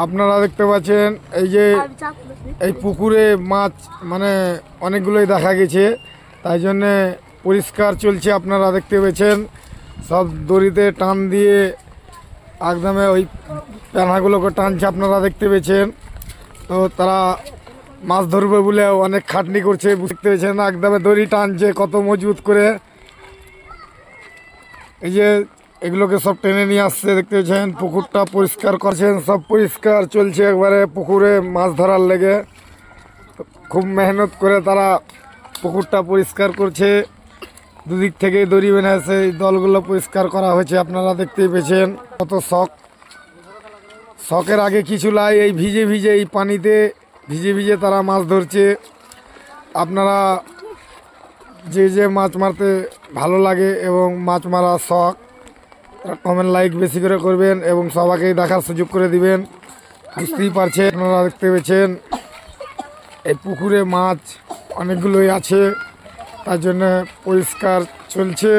আপনারা দেখতে পাচ্ছেন এই যে এই পুকুরে মাছ মানে অনেকগুলোই দেখা গেছে, তাই জন্যে পরিষ্কার চলছে। আপনারা দেখতে পেয়েছেন সব দড়িতে টান দিয়ে একদমে ওই প্যানাগুলোকে টানছে, আপনারা দেখতে পেয়েছেন। তো তারা মাছ ধরবে বলে অনেক খাটনি করছে, বুঝতে পেরেছেন। একদমে দড়ি টানছে কত মজবুত করে। এই যে এগুলোকে সব টেনে নিয়ে আসছে, দেখতে পেয়েছেন। পুকুরটা পরিষ্কার করছেন, সব পরিষ্কার চলছে একবারে পুকুরে মাছ ধরার লেগে। খুব মেহনত করে তারা পুকুরটা পরিষ্কার করছে। দুদিক থেকে দড়ি বেঁধে সেই দলগুলো পরিষ্কার করা হয়েছে, আপনারা দেখতেই পেয়েছেন। কত শখের আগে কিছু লাই, এই ভিজে ভিজে এই পানিতে ভিজে ভিজে তারা মাছ ধরছে। আপনারা যে যে মাছ মারতে ভালো লাগে এবং মাছ মারার শখ, কমেন্ট লাইক বেশি করে করবেন এবং সবাইকে দেখার সুযোগ করে দিবেন। বুঝতেই পারছেন, আপনারা দেখতে পেয়েছেন এই পুকুরে মাছ অনেকগুলোই আছে, তার জন্য পরিষ্কার চলছে।